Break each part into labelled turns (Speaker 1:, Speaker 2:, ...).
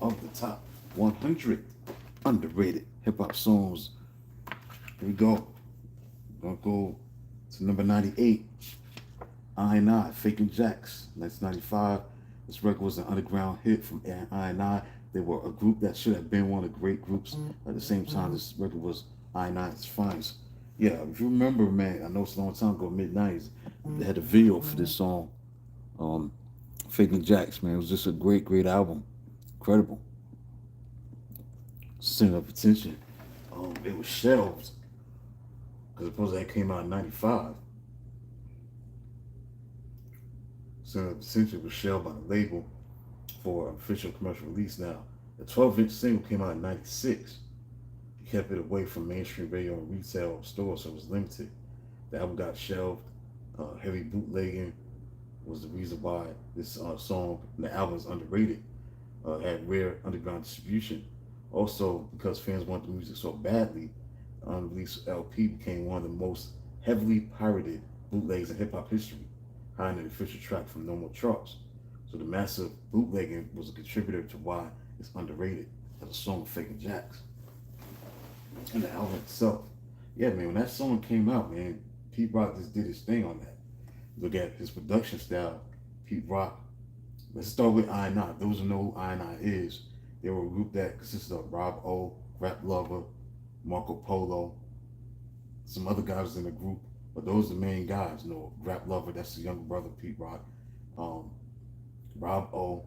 Speaker 1: of the top 100 underrated hip hop songs. Here we go. We're gonna go to number 98. InI, Fakin Jacks, 1995. This record was an underground hit from InI. They were a group that should have been one of the great groups. At the same time, this record was InI's finest. Yeah, if you remember, man, I know it's a long time ago, mid 90s, they had a video for this song, um, Fakin Jacks, man. It was just a great, great album. Incredible. Center of attention. It was shelved because supposedly that came out in 95. Center of attention was shelved by the label for official commercial release. Now, the 12-inch single came out in 96. He kept it away from mainstream radio and retail stores, so it was limited. The album got shelved. Heavy bootlegging was the reason why this song, the album, is underrated. Had rare underground distribution. Also, because fans wanted the music so badly, the unreleased LP became one of the most heavily pirated bootlegs in hip hop history, hiding the official track from normal charts. So the massive bootlegging was a contributor to why it's underrated as a song of Fakin Jacks. And the album itself. Yeah, man, when that song came out, man, Pete Rock just did his thing on that. Look at his production style. Pete Rock. Let's start with InI. Those who know who InI is, they were a group that consisted of Rob O, Rap Lover, Marco Polo, some other guys in the group, but those are the main guys. You know, Rap Lover, that's the younger brother of Pete Rock. Rob O,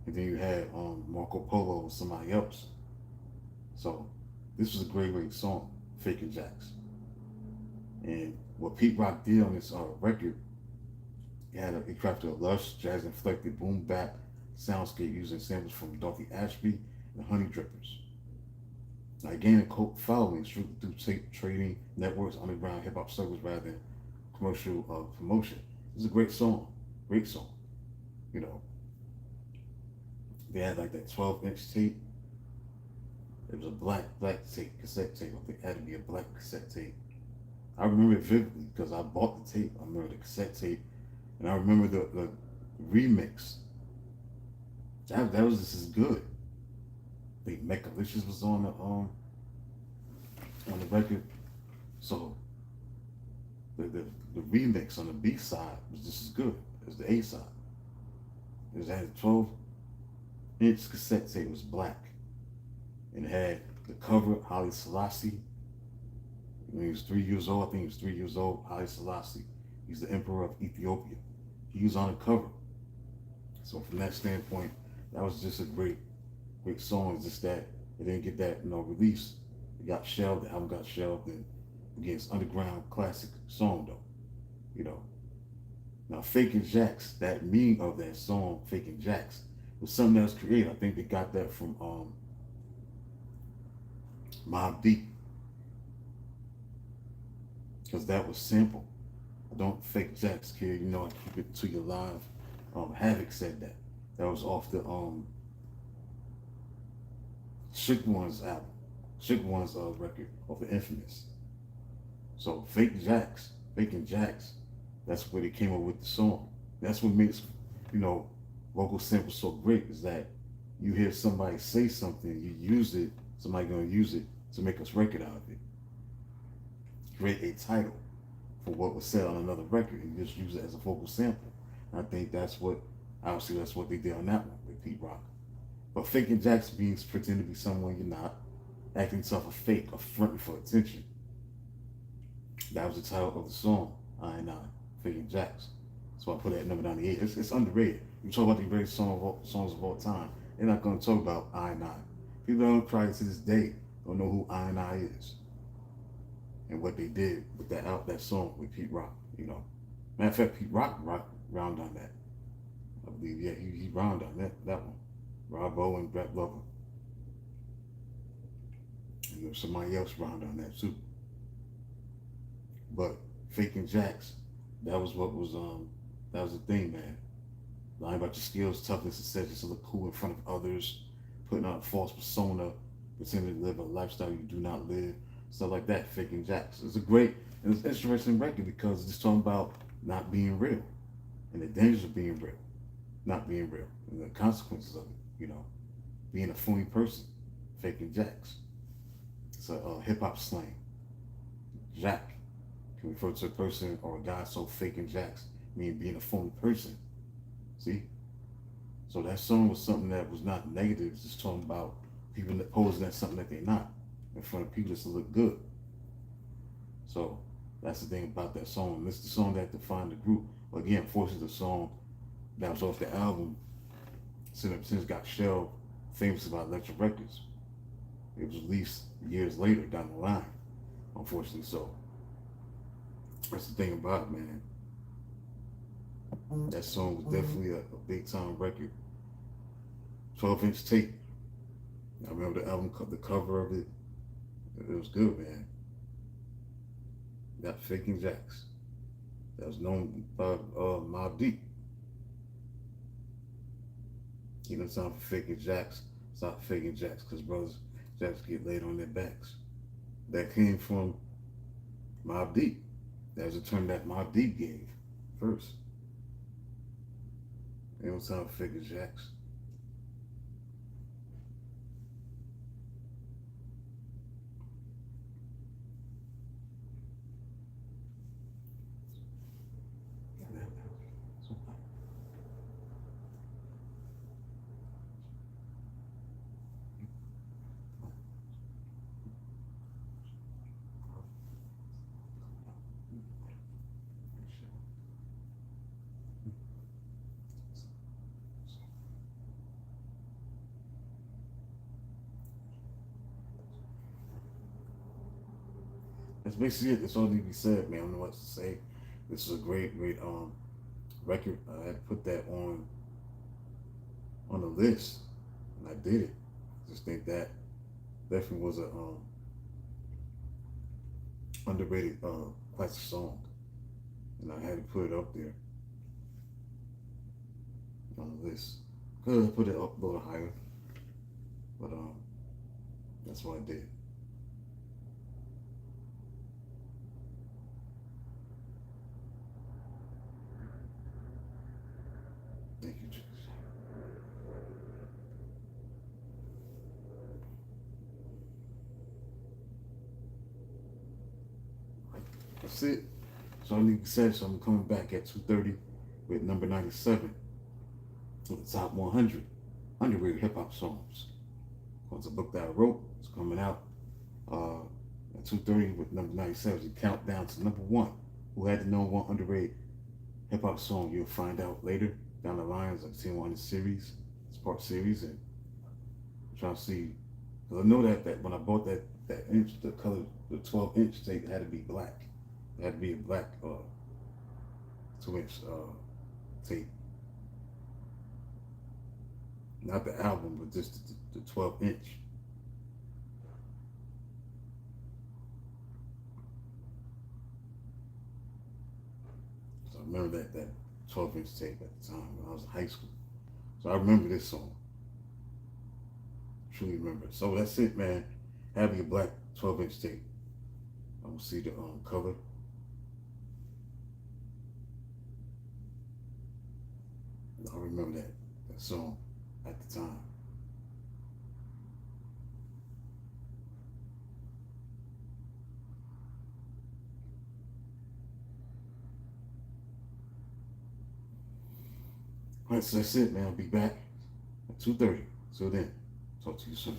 Speaker 1: and then you had Marco Polo and somebody else. So this was a great, great song, Fakin Jacks. And what Pete Rock did on this record, he crafted a lush, jazz-inflected boom bap soundscape using samples from Dorothy Ashby and Honey Drippers. Now, it gained a cult following strictly through tape trading networks, underground hip hop circles rather than commercial promotion. It's a great song, great song. You know, they had like that 12-inch tape. It was a black tape, cassette tape. I think it had to be a black cassette tape. I remember it vividly because I bought the tape. I remember the cassette tape, and I remember the remix. That was just as good. I think Mechalicious was on the record, so the remix on the B side was just as good as the A side. It had a 12-inch cassette tape. It was black, and it had the cover Haile Selassie. When he was 3 years old, I think he was 3 years old. Haile Selassie, he's the emperor of Ethiopia. He was on the cover. So from that standpoint, that was just a great, great song. It's just that it didn't get that release. It got shelved. The album got shelved, and again, it's underground classic song though. You know. Now, Fakin Jacks, that meaning of that song, Fakin Jacks, was something that was created. I think they got that from Mobb Deep, because that was simple. I don't fake Jacks, kid. You know, I keep it to your live. Havoc said that. That was off the Shook One's album, Shook One's record of the Infamous. So Fakin Jacks, that's where they came up with the song. That's what makes, vocal samples so great, is that you hear somebody say something, you use it, somebody gonna use it to make us record out of it. Create a title for what was said on another record and just use it as a vocal sample. And I think that's what they did on that one with Pete Rock. But Fakin Jacks means pretend to be someone you're not, acting tough or fake or fronting for attention. That was the title of the song, InI, Fakin Jacks. So I put it at number 98. It's underrated. You talk about the greatest songs of all time, they're not going to talk about InI. People don't probably to this day don't know who InI is and what they did with that song with Pete Rock. Matter of fact, Pete Rock round on that. I believe, yeah, he round on that one. Rob O and Rap Lover. And somebody else round on that too. But Fakin Jacks, that was the thing, man. Lying about your skills, toughness, and success to look cool in front of others, putting on a false persona, pretending to live a lifestyle you do not live, stuff like that. Fakin Jacks. It's a great and it's interesting record because it's talking about not being real and the dangers of being real, not being real, and the consequences of it. You know, being a phony person, faking jacks. It's a hip hop slang. Jack can refer to a person or a guy so faking jacks, meaning being a phony person. See? So that song was something that was not negative. It's just talking about people that posing as something that they're not in front of people just to look good. So that's the thing about that song. This is the song that defined the group. But again, unfortunately, the song that was off the album since got shelved, famous about Electric Records. It was released years later down the line, unfortunately. So that's the thing about it, man. That song was definitely a big time record. 12-inch tape. I remember the album, the cover of it. It was good, man. Got Faking Jacks. That was known by Mobb Deep. You know, it's time for Faking Jacks. Stop faking Jacks, because brothers Jacks get laid on their backs. That came from Mobb Deep. That was a term that Mobb Deep gave first. You know, it's time for Faking Jacks. That's basically it. That's all need to be said, man. I don't know what to say. This is a great record. I had to put that on the list, and I did it. I just think that definitely was a underrated classic song, and I had to put it up there on the list. Could have put it up a little higher, but that's what I did. Thank you, Jesus. That's it. So I need to say, so I'm coming back at 2:30 with number 97 with the top 100 underrated hip hop songs. It's a book that I wrote. It's coming out uh, at 2:30 with number 97. You count down to number one. Who had the number one underrated hip hop song? You'll find out later down the line. As I've seen one in the series, it's part series, and I'm trying to see. Cause I know that when I bought that inch, the color, the 12-inch tape, it had to be black. It had to be a black 2-inch tape, not the album, but just the 12-inch. So I remember that 12-inch tape at the time when I was in high school. So I remember this song. Truly remember. So that's it, man. Having a black 12-inch tape. I will see the cover. I remember that song at the time. All right, so that's it, man. I'll be back at 2:30. Till then, talk to you soon.